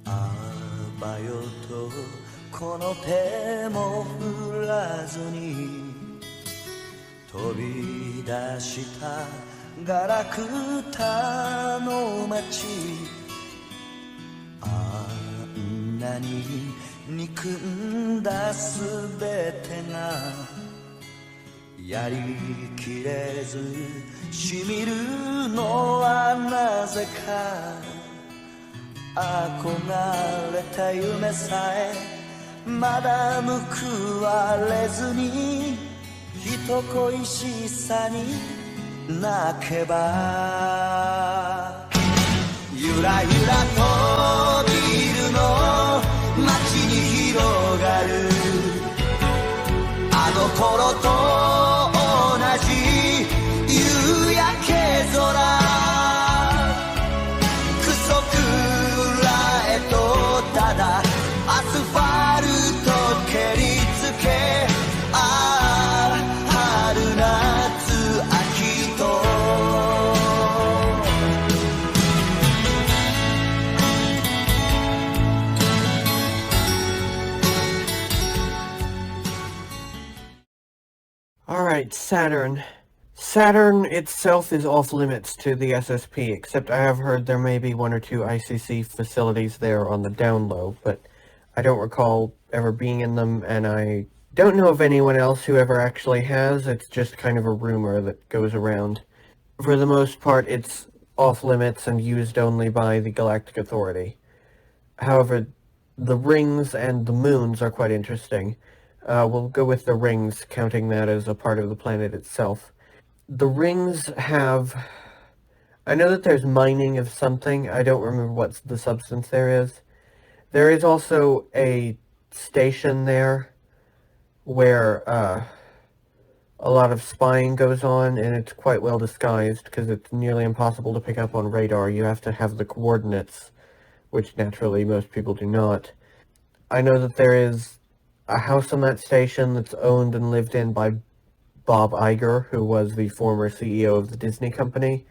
あばよとこの手も振らずに飛び出したガラクタの街あんなに憎んだすべてがやりきれずしみるのはなぜか憧れた夢さえまだ報われずに人恋しさに泣けばゆらゆらとビルの街に広がるあの頃と同じ夕焼け空クソくらえとただアスファルト蹴りつけああ春夏秋とAlright, Saturn. Saturn itself is off limits to the SSP, except I have heard there may be one or two ICC facilities there on the down low, but I don't recall ever being in them, and I don't know of anyone else who ever actually has. It's just kind of a rumor that goes around. For the most part, it's off limits and used only by the Galactic Authority. However, the rings and the moons are quite interesting. We'll go with the rings, counting that as a part of the planet itself. The rings have... I know that there's mining of something. I don't remember what the substance there is. There is also a station there where a lot of spying goes on, and it's quite well disguised because it's nearly impossible to pick up on radar. You have to have the coordinates, which naturally most people do not. I know that there is a house on that station that's owned and lived in by Bob Iger, who was the former CEO of the Disney company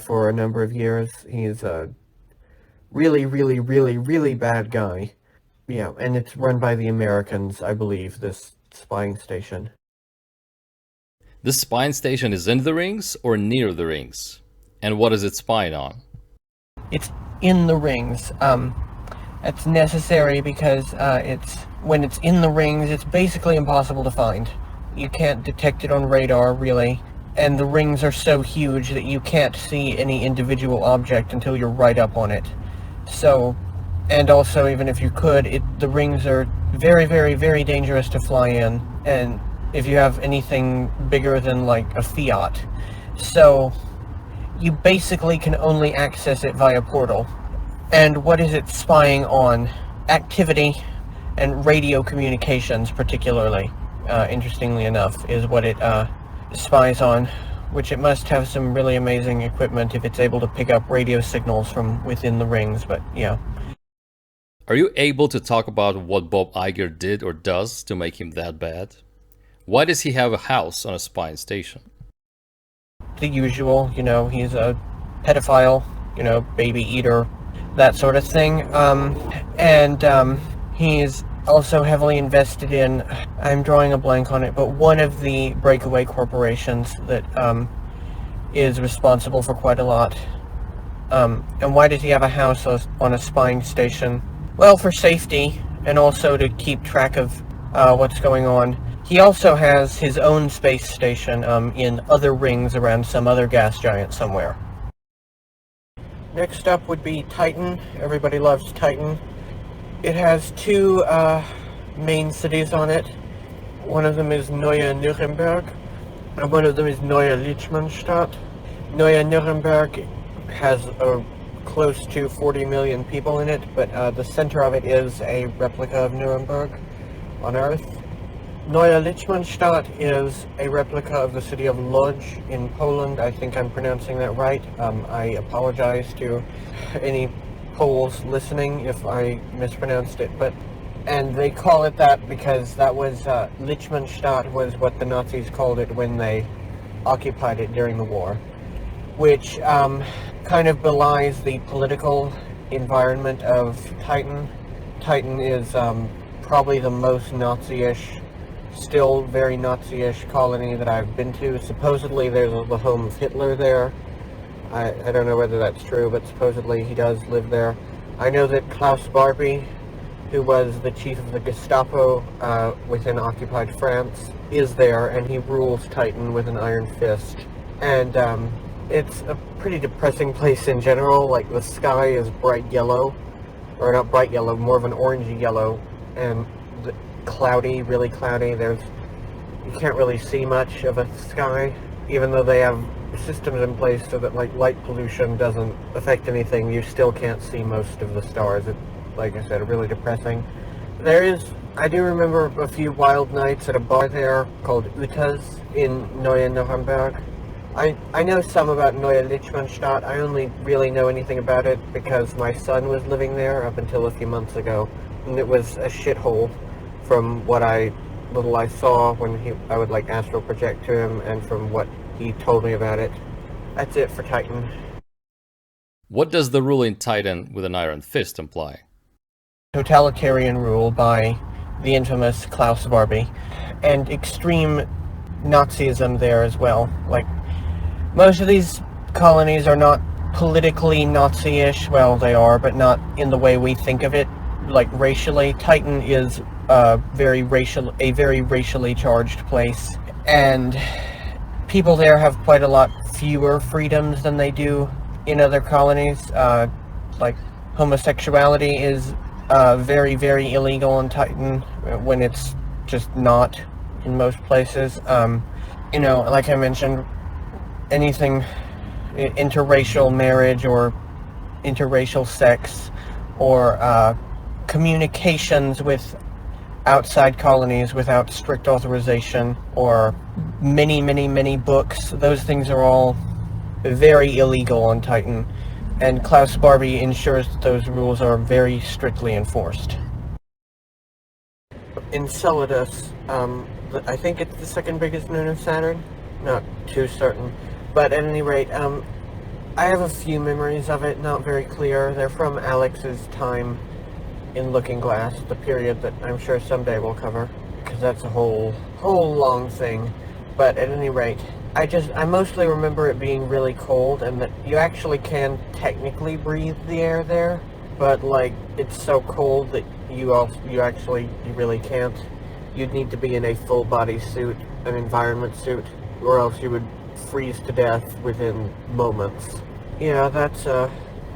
for a number of years. He's a really, really, really, really bad guy. Yeah, and it's run by the Americans, I believe, this spying station. The spying station is in the rings or near the rings? And what is it spying on? It's in the rings. It's necessary because when it's in the rings, it's basically impossible to find. You can't detect it on radar, really, and the rings are so huge that you can't see any individual object until you're right up on it. So, and also, even if you could, the rings are very, very, very dangerous to fly in, and if you have anything bigger than, like, a Fiat. So, you basically can only access it via portal. And what is it spying on? Activity and radio communications, particularly, interestingly enough, is what it spies on, which it must have some really amazing equipment if it's able to pick up radio signals from within the rings, but yeah. Are you able to talk about what Bob Iger did or does to make him that bad? Why does he have a house on a spying station? The usual, he's a pedophile, baby eater, that sort of thing. He's also heavily invested in, I'm drawing a blank on it, but one of the breakaway corporations that is responsible for quite a lot. And why does he have a house on a spying station? Well, for safety, and also to keep track of what's going on. He also has his own space station in other rings around some other gas giant somewhere. Next up would be Titan. Everybody loves Titan. It has two main cities on it. One of them is Neue Nuremberg, and one of them is Neue Lichtenstadt. Neue Nuremberg has close to 40 million people in it, but the center of it is a replica of Nuremberg on Earth. Neue Lichtenstadt is a replica of the city of Lodz in Poland. I think I'm pronouncing that right. I apologize to any Poles listening if I mispronounced it, and they call it that because that was Lichtenstadt was what the Nazis called it when they occupied it during the war, which kind of belies the political environment of Titan. Titan is probably the most Nazi-ish, still very Nazi-ish colony that I've been to. Supposedly there's the home of Hitler there. I don't know whether that's true, but supposedly he does live there. I know that Klaus Barbie, who was the chief of the Gestapo within occupied France, is there, and he rules Titan with an iron fist. And it's a pretty depressing place in general. Like, the sky is bright yellow, or not bright yellow, more of an orangey yellow, and cloudy, really cloudy. You can't really see much of a sky, even though they have systems in place so that, like, light pollution doesn't affect anything. You still can't see most of the stars. It's, like I said, really depressing. I do remember a few wild nights at a bar there called Uta's in Neue Nuremberg. I know some about Neue Lichtenstadt. I only really know anything about it because my son was living there up until a few months ago, and it was a shithole from what little I saw when I would, like, astral project to him, and from what he told me about it. That's it for Titan. What does the ruling Titan with an iron fist imply? Totalitarian rule by the infamous Klaus Barbie, and extreme Nazism there as well. Like, most of these colonies are not politically Nazi-ish. Well, they are, but not in the way we think of it, like racially. Titan is a very racially charged place, and people there have quite a lot fewer freedoms than they do in other colonies. Like, homosexuality is very, very illegal in Titan when it's just not in most places. Like I mentioned, anything interracial marriage or interracial sex or communications with outside colonies without strict authorization, or many books, those things are all very illegal on Titan, and Klaus Barbie ensures that those rules are very strictly enforced. Enceladus, I think it's the second biggest moon of Saturn, not too certain, but at any rate, I have a few memories of it, not very clear. They're from Alex's time in Looking Glass, the period that I'm sure someday we'll cover, because that's a whole long thing. But at any rate, I mostly remember it being really cold, and that you actually can technically breathe the air there, but, like, it's so cold that you really can't. You'd need to be in a full body suit, an environment suit, or else you would freeze to death within moments. Yeah, that's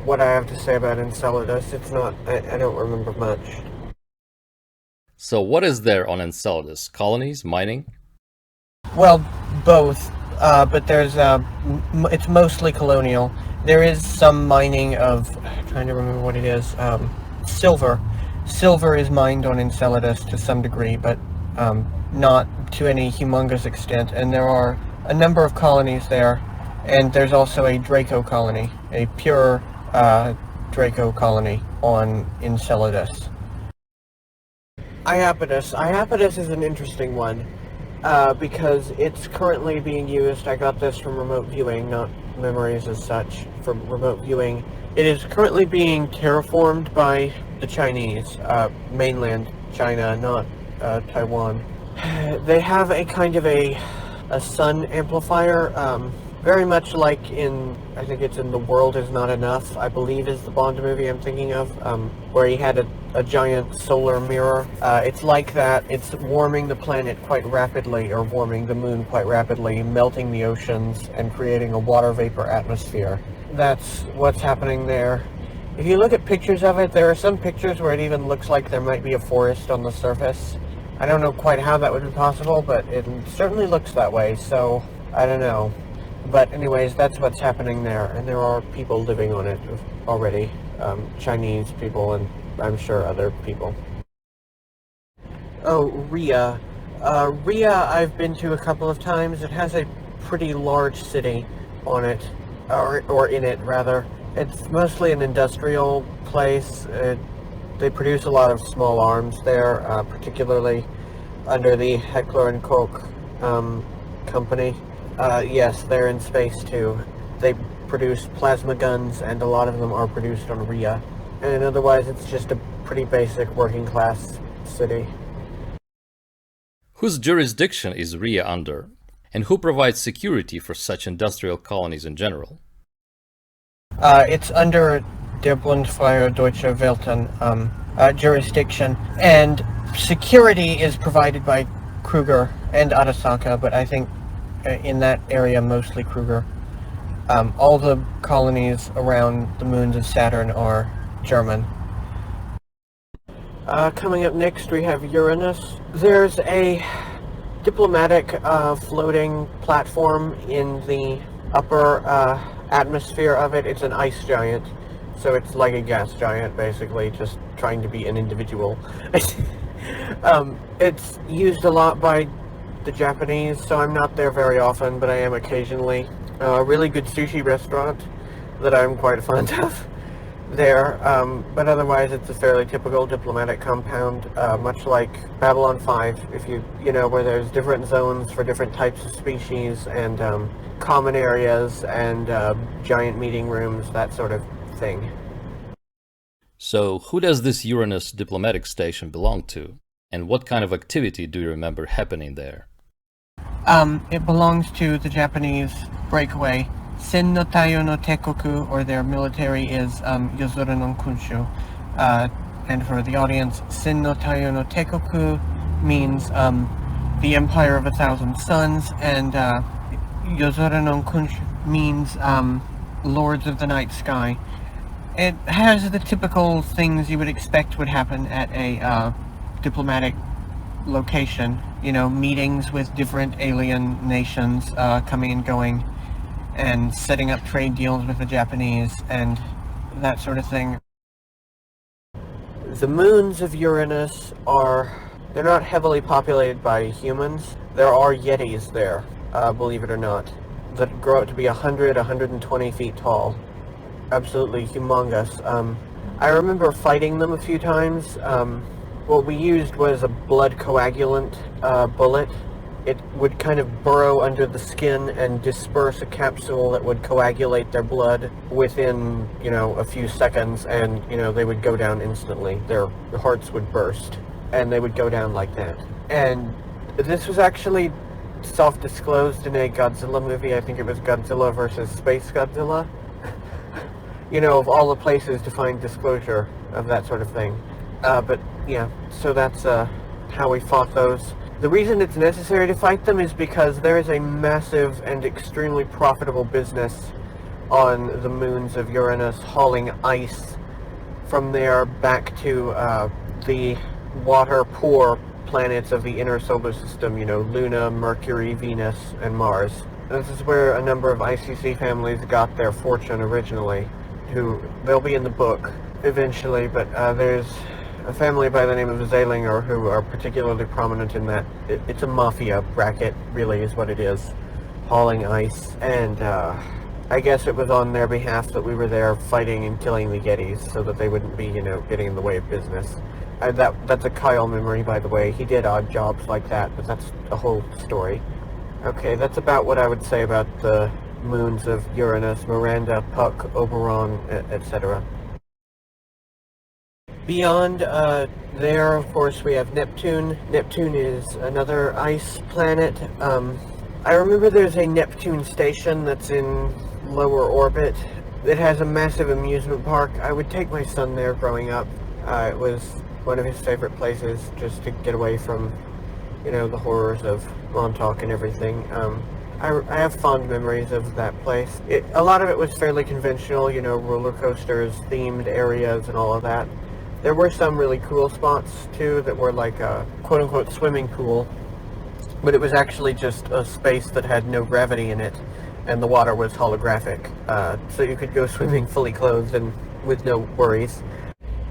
what I have to say about Enceladus. It's not, I don't remember much. So what is there on Enceladus? Colonies? Mining? Well, both, but there's, it's mostly colonial. There is some mining of, I'm trying to remember what it is, silver. Silver is mined on Enceladus to some degree, but not to any humongous extent, and there are a number of colonies there, and there's also a Draco colony, a pure Draco colony on Enceladus. Iapetus is an interesting one, because it's currently being used. I got this from remote viewing, not memories as such, from remote viewing. It is currently being terraformed by the Chinese, mainland China, not Taiwan. They have a kind of a sun amplifier, very much like in, I think it's in The World Is Not Enough, I believe is the Bond movie I'm thinking of, where he had a giant solar mirror. It's like that. It's warming the planet quite rapidly, or warming the moon quite rapidly, melting the oceans, and creating a water vapor atmosphere. That's what's happening there. If you look at pictures of it, there are some pictures where it even looks like there might be a forest on the surface. I don't know quite how that would be possible, but it certainly looks that way, so I don't know. But anyways, that's what's happening there, and there are people living on it already. Chinese people, and I'm sure other people. Oh, Rhea. Rhea I've been to a couple of times. It has a pretty large city on it, or in it, rather. It's mostly an industrial place. They produce a lot of small arms there, particularly under the Heckler & Koch company. Yes, they're in space too. They produce plasma guns, and a lot of them are produced on Rhea. and otherwise it's just a pretty basic working class city. Whose jurisdiction is RIA under? And who provides security for such industrial colonies in general? It's under der Bundeswehr Deutsche Welten jurisdiction, and security is provided by Kruger and Arasaka, but I think in that area mostly Kruger. All the colonies around the moons of Saturn are German. Coming up next we have Uranus. There's a diplomatic floating platform in the upper atmosphere of it. It's an ice giant, so it's like a gas giant basically, just trying to be an individual. It's used a lot by the Japanese, so I'm not there very often, but I am occasionally. A really good sushi restaurant that I'm quite fond of there, but otherwise it's a fairly typical diplomatic compound, much like Babylon 5, if you know, where there's different zones for different types of species, and common areas, and giant meeting rooms, that sort of thing. So, who does this Uranus diplomatic station belong to? And what kind of activity do you remember happening there? It belongs to the Japanese breakaway Sen no Taiyo no Tekoku, or their military is Yozuru no Kunshu. And for the audience, Sen no Taiyo no Tekoku means the Empire of 1,000 Suns, and Yozuru no Kunshu means Lords of the Night Sky. It has the typical things you would expect would happen at a diplomatic location. You know, meetings with different alien nations coming and going, and setting up trade deals with the Japanese, and that sort of thing. The moons of Uranus they're not heavily populated by humans. There are Yetis there, believe it or not, that grow up to be 100, 120 feet tall. Absolutely humongous. I remember fighting them a few times. What we used was a blood coagulant bullet. It would kind of burrow under the skin and disperse a capsule that would coagulate their blood within, a few seconds, and, they would go down instantly. Their hearts would burst, and they would go down like that. And this was actually self-disclosed in a Godzilla movie. I think it was Godzilla versus Space Godzilla. Of all the places to find disclosure of that sort of thing. But yeah, so that's how we fought those. The reason it's necessary to fight them is because there is a massive and extremely profitable business on the moons of Uranus, hauling ice from there back to the water-poor planets of the inner solar system, Luna, Mercury, Venus, and Mars. This is where a number of ICC families got their fortune originally, they'll be in the book eventually, but there's a family by the name of Zalinger who are particularly prominent in that. It's a mafia racket, really, is what it is, hauling ice, and I guess it was on their behalf that we were there fighting and killing the Yetis so that they wouldn't be, getting in the way of business. That's a Kyle memory, by the way. He did odd jobs like that, but that's a whole story. Okay, that's about what I would say about the moons of Uranus, Miranda, Puck, Oberon, etc. Beyond there, of course, we have Neptune. Neptune is another ice planet. I remember there's a Neptune station that's in lower orbit. It has a massive amusement park. I would take my son there growing up. It was one of his favorite places, just to get away from, the horrors of Montauk and everything. I have fond memories of that place. A lot of it was fairly conventional, roller coasters, themed areas, and all of that. There were some really cool spots, too, that were like a quote-unquote swimming pool, but it was actually just a space that had no gravity in it, and the water was holographic, so you could go swimming fully clothed and with no worries.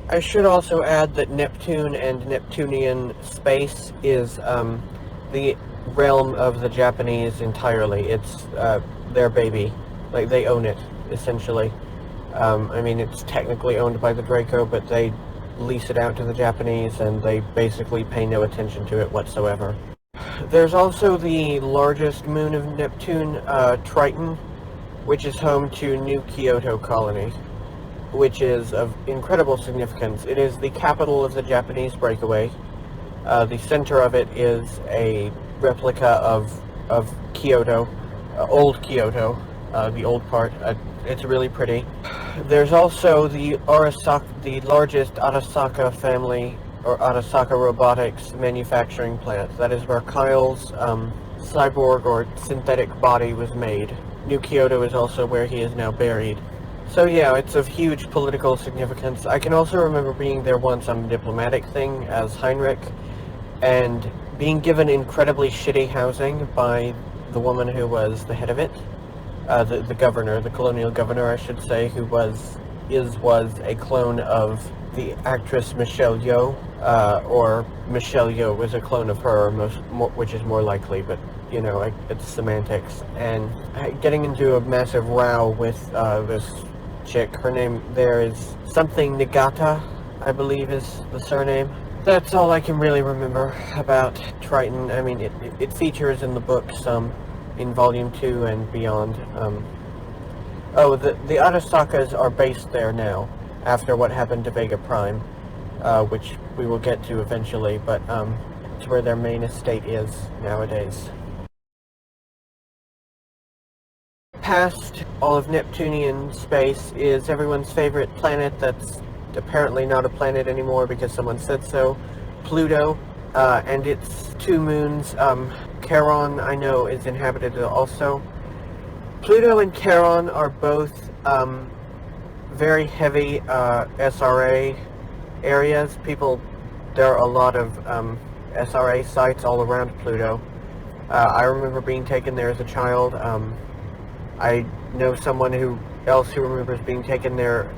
I should also add that Neptune and Neptunian space is the realm of the Japanese entirely. It's their baby. Like, they own it, essentially. It's technically owned by the Draco, but they lease it out to the Japanese, and they basically pay no attention to it whatsoever. There's also the largest moon of Neptune, Triton, which is home to New Kyoto Colony. which is of incredible significance. It is the capital of the Japanese breakaway. The center of it is a replica of Kyoto, old Kyoto, the old part. It's really pretty. There's also the largest Arasaka family, or Arasaka Robotics manufacturing plant. That is where Kyle's cyborg or synthetic body was made. New Kyoto is also where he is now buried. So yeah, it's of huge political significance. I can also remember being there once on a diplomatic thing as Heinrich, and being given incredibly shitty housing by the woman who was the head of it. The governor, the colonial governor, I should say, who was a clone of the actress Michelle Yeoh, or Michelle Yeoh was a clone of her, which is more likely, but you know, it's semantics. And getting into a massive row with this chick, her name there is something Nagata, I believe is the surname. That's all I can really remember about Triton. I mean, it features in the book some in Volume 2 and beyond. The Arasakas are based there now, after what happened to Vega Prime, which we will get to eventually, but it's where their main estate is nowadays. Past all of Neptunian space is everyone's favorite planet that's apparently not a planet anymore because someone said so, Pluto, and its 2 moons. Charon, I know, is inhabited also. Pluto and Charon are both very heavy SRA areas. There are a lot of SRA sites all around Pluto. I remember being taken there as a child. I know someone else who remembers being taken there.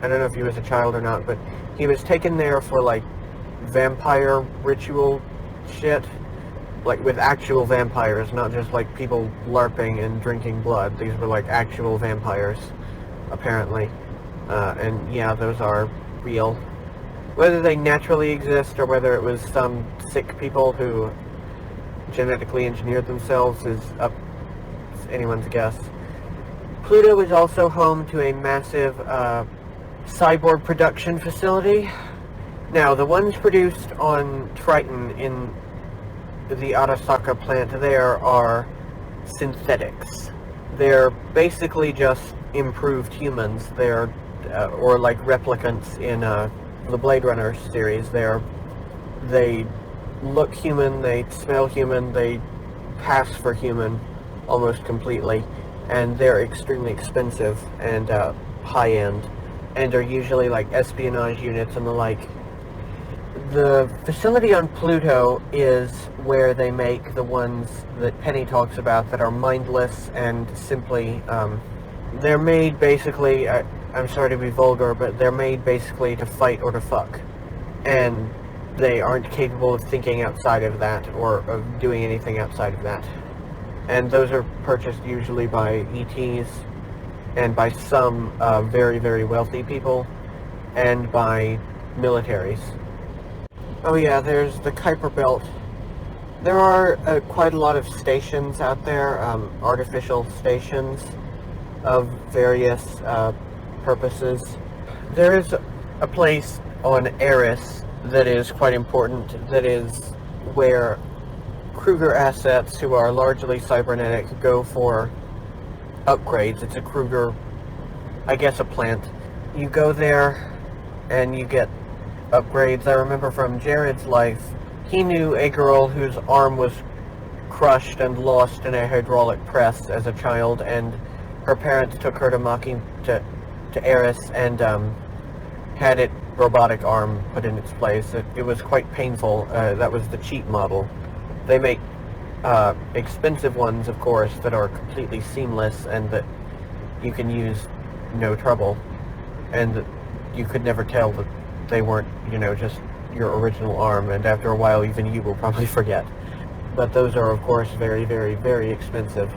I don't know if he was a child or not, but he was taken there for like vampire ritual shit. Like with actual vampires, not just like people LARPing and drinking blood. These were like actual vampires, apparently. And yeah, those are real. Whether they naturally exist or whether it was some sick people who genetically engineered themselves is anyone's guess. Pluto is also home to a massive cyborg production facility. Now, the ones produced on Triton in the Arasaka plant there are synthetics. They're basically just improved humans. They're or like replicants in the Blade Runner series. They look human, they smell human, they pass for human almost completely, and they're extremely expensive and high-end, and are usually like espionage units and the like. The facility on Pluto is where they make the ones that Penny talks about that are mindless and simply, they're made basically, I'm sorry to be vulgar, but they're made basically to fight or to fuck. And they aren't capable of thinking outside of that or of doing anything outside of that. And those are purchased usually by ETs and by some very, very wealthy people and by militaries. Oh yeah, there's the Kuiper Belt. There are quite a lot of stations out there, artificial stations of various purposes. There is a place on Eris that is quite important, that is where Kruger assets, who are largely cybernetic, go for upgrades. It's a Kruger, I guess, a plant. You go there and you get upgrades. I remember from Jared's life, he knew a girl whose arm was crushed and lost in a hydraulic press as a child, and her parents took her to Eris and had its robotic arm put in its place. It was quite painful. That was the cheap model. They make expensive ones, of course, that are completely seamless and that you can use no trouble, and that you could never tell that they weren't, just your original arm, and after a while even you will probably forget. But those are, of course, very, very, very expensive.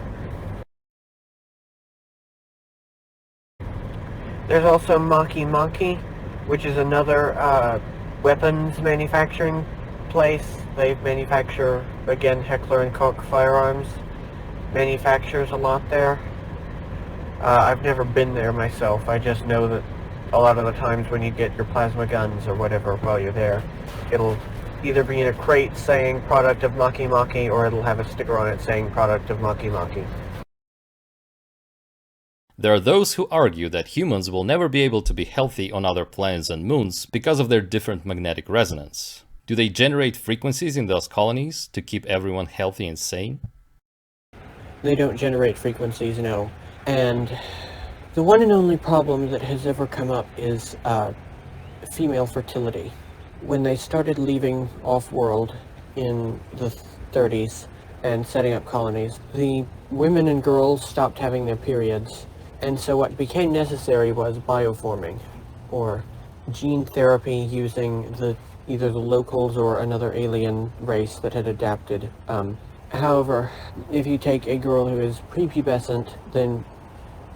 There's also Maki Maki, which is another weapons manufacturing place. They manufacture, again, Heckler & Koch firearms. Manufactures a lot there. I've never been there myself. I just know that a lot of the times when you get your plasma guns or whatever while you're there, it'll either be in a crate saying product of Maki Maki, or it'll have a sticker on it saying product of Maki Maki. There are those who argue that humans will never be able to be healthy on other planets and moons because of their different magnetic resonance. Do they generate frequencies in those colonies to keep everyone healthy and sane? They don't generate frequencies, no. And the one and only problem that has ever come up is female fertility. When they started leaving off-world in the 30s and setting up colonies, the women and girls stopped having their periods. And so what became necessary was bioforming, or gene therapy using either the locals or another alien race that had adapted. However, if you take a girl who is prepubescent, then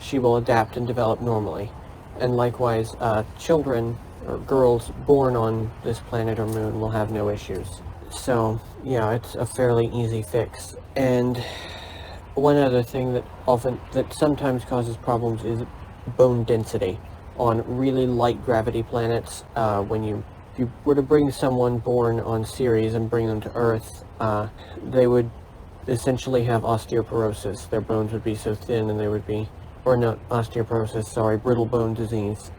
she will adapt and develop normally. And likewise, children or girls born on this planet or moon will have no issues. So, yeah, it's a fairly easy fix. And one other thing that sometimes causes problems is bone density. On really light gravity planets, when you were to bring someone born on Ceres and bring them to Earth, they would essentially have osteoporosis. Their bones would be so thin, and they would be, or not osteoporosis, sorry, brittle bone disease,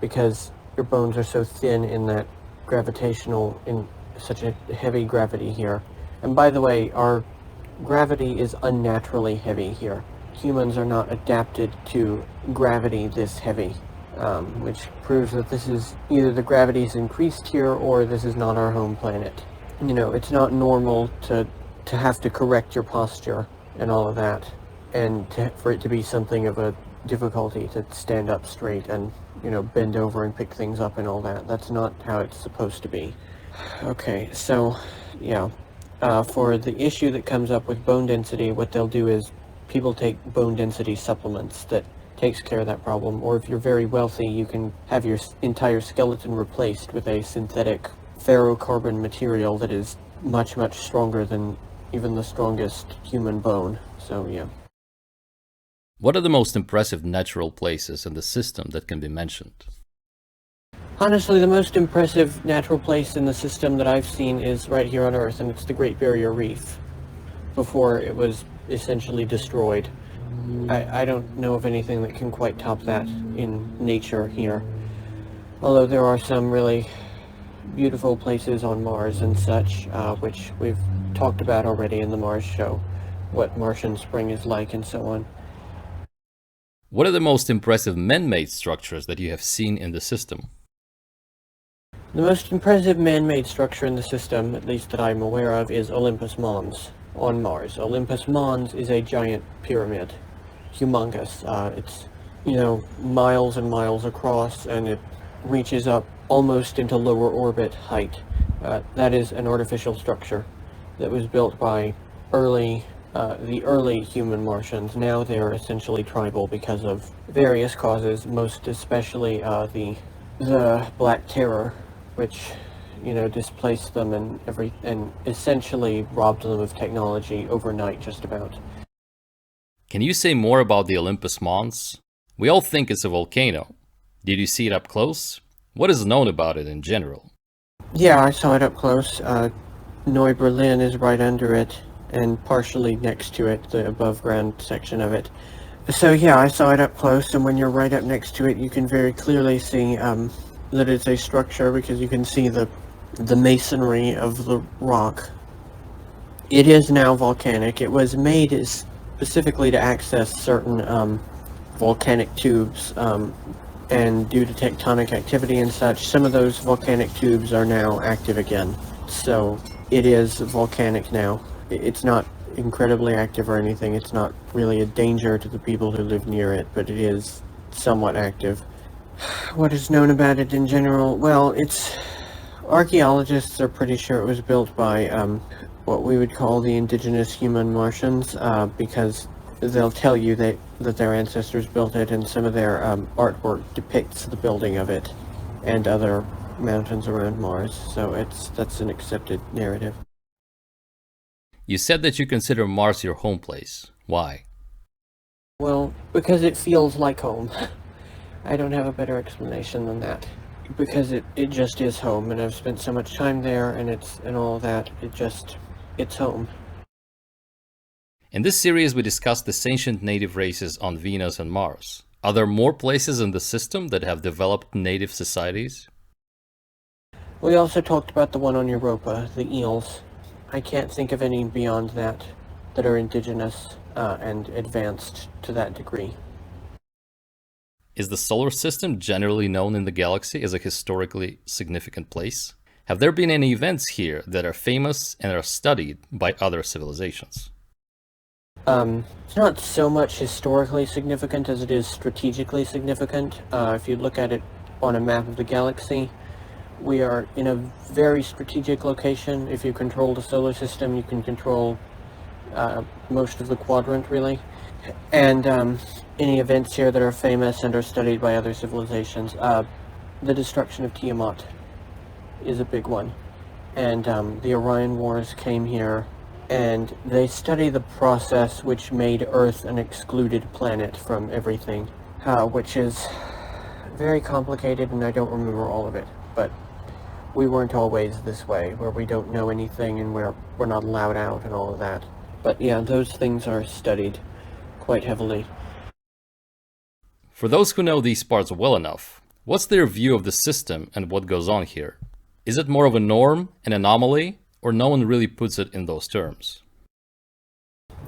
because your bones are so thin in that gravitational, in such a heavy gravity here. And by the way, our gravity is unnaturally heavy here. Humans are not adapted to gravity this heavy, which proves that this is either the gravity is increased here or this is not our home planet. You know, it's not normal to have to correct your posture and all of that, and for it to be something of a difficulty to stand up straight and, you know, bend over and pick things up and all that. That's not how it's supposed to be. Okay, so, yeah. For the issue that comes up with bone density, what they'll do is people take bone density supplements that takes care of that problem. Or if you're very wealthy, you can have your entire skeleton replaced with a synthetic ferrocarbon material that is much, much stronger than even the strongest human bone. So, yeah. What are the most impressive natural places in the system that can be mentioned? Honestly, the most impressive natural place in the system that I've seen is right here on Earth, and it's the Great Barrier Reef, before it was essentially destroyed. I don't know of anything that can quite top that in nature here. Although there are some really beautiful places on Mars and such, which we've talked about already in the Mars show, what Martian spring is like and so on. What are the most impressive man-made structures that you have seen in the system? The most impressive man-made structure in the system, at least that I'm aware of, is Olympus Mons on Mars. Olympus Mons is a giant pyramid. Humongous. It's, you know, miles and miles across, and it reaches up almost into lower orbit height. That is an artificial structure that was built by the early human Martians. Now they're essentially tribal because of various causes, most especially the Black Terror, which, you know, displaced them and essentially robbed them of technology overnight, just about. Can you say more about the Olympus Mons? We all think it's a volcano. Did you see it up close? What is known about it in general? Yeah, I saw it up close. Neu Berlin is right under it, and partially next to it, the above ground section of it. So yeah, I saw it up close, and when you're right up next to it, you can very clearly see that it's a structure, because you can see the masonry of the rock. It is now volcanic. It was made specifically to access certain volcanic tubes, and due to tectonic activity and such, some of those volcanic tubes are now active again. So it is volcanic now. It's not incredibly active or anything. It's not really a danger to the people who live near it, but it is somewhat active. What is known about it in general? Well, archaeologists are pretty sure it was built by what we would call the indigenous human Martians, because they'll tell you that their ancestors built it, and some of their artwork depicts the building of it and other mountains around Mars, so that's an accepted narrative. You said that you consider Mars your home place. Why? Well, because it feels like home. I don't have a better explanation than that. Because it just is home, and I've spent so much time there, and all that, it's home. In this series, we discussed the sentient native races on Venus and Mars. Are there more places in the system that have developed native societies? We also talked about the one on Europa, the eels. I can't think of any beyond that are indigenous and advanced to that degree. Is the solar system generally known in the galaxy as a historically significant place? Have there been any events here that are famous and are studied by other civilizations? It's not so much historically significant as it is strategically significant. If you look at it on a map of the galaxy, we are in a very strategic location. If you control the solar system, you can control most of the quadrant, really. And any events here that are famous and are studied by other civilizations, the destruction of Tiamat is a big one. And the Orion Wars came here, and they study the process which made Earth an excluded planet from everything, which is very complicated, and I don't remember all of it, but we weren't always this way, where we don't know anything and we're not allowed out and all of that. But yeah, those things are studied quite heavily. For those who know these parts well enough, what's their view of the system and what goes on here? Is it more of a norm, an anomaly, or no one really puts it in those terms?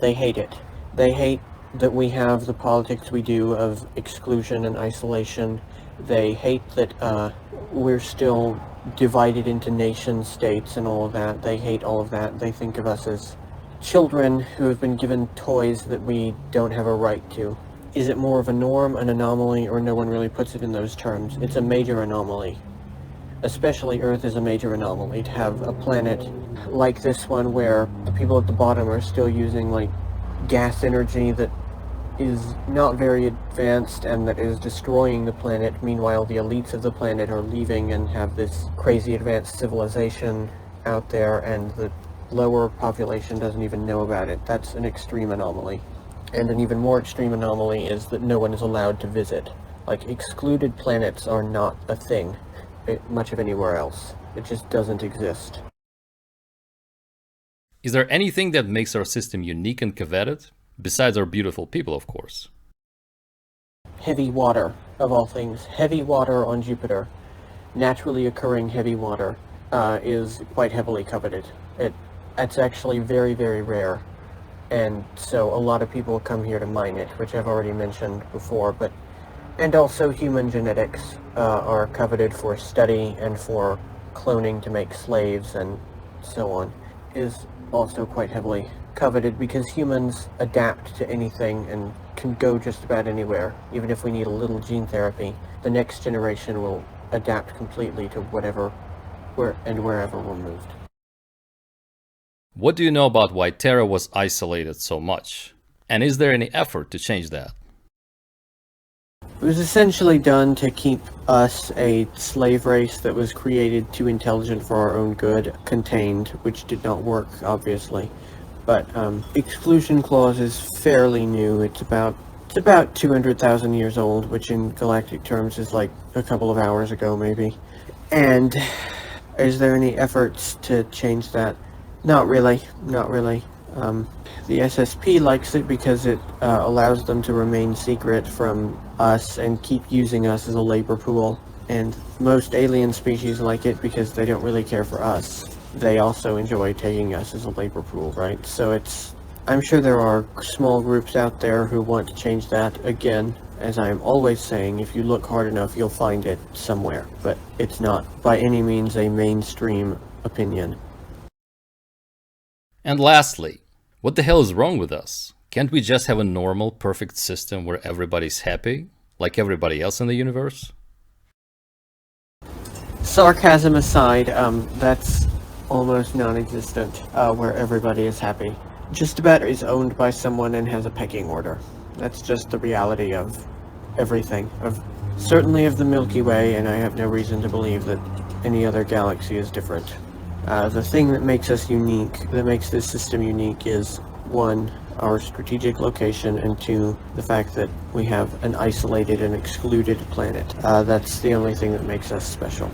They hate it. They hate that we have the politics we do of exclusion and isolation. They hate that we're still divided into nation states and all of that. They hate all of that. They think of us as children who have been given toys that we don't have a right to. Is it more of a norm, an anomaly, or no one really puts it in those terms? It's a major anomaly. Especially Earth is a major anomaly. To have a planet like this one where the people at the bottom are still using like gas energy that is not very advanced and that is destroying the planet. Meanwhile, the elites of the planet are leaving and have this crazy advanced civilization out there, and the lower population doesn't even know about it. That's an extreme anomaly. And an even more extreme anomaly is that no one is allowed to visit. Like, excluded planets are not a thing much of anywhere else. It just doesn't exist. Is there anything that makes our system unique and coveted? Besides our beautiful people, of course. Heavy water, of all things. Heavy water on Jupiter. Naturally occurring heavy water is quite heavily coveted. It's actually very, very rare. And so a lot of people come here to mine it, which I've already mentioned before, and also human genetics are coveted for study and for cloning to make slaves and so on, is also quite heavily coveted because humans adapt to anything and can go just about anywhere. Even if we need a little gene therapy, the next generation will adapt completely to wherever we're moved. What do you know about why Terra was isolated so much? And is there any effort to change that? It was essentially done to keep us, a slave race that was created too intelligent for our own good, contained, which did not work, obviously. But exclusion clause is fairly new. It's about 200,000 years old, which in galactic terms is like a couple of hours ago, maybe. And is there any efforts to change that? Not really. The SSP likes it because it allows them to remain secret from us and keep using us as a labor pool. And most alien species like it because they don't really care for us. They also enjoy taking us as a labor pool, right? So I'm sure there are small groups out there who want to change that. Again, as I'm always saying, if you look hard enough, you'll find it somewhere. But it's not by any means a mainstream opinion. And lastly, what the hell is wrong with us? Can't we just have a normal, perfect system where everybody's happy, like everybody else in the universe? Sarcasm aside, that's almost non-existent, where everybody is happy. Just about is owned by someone and has a pecking order. That's just the reality of everything, certainly of the Milky Way, and I have no reason to believe that any other galaxy is different. The thing that makes us unique, that makes this system unique, is one, our strategic location and to the fact that we have an isolated and excluded planet. That's the only thing that makes us special.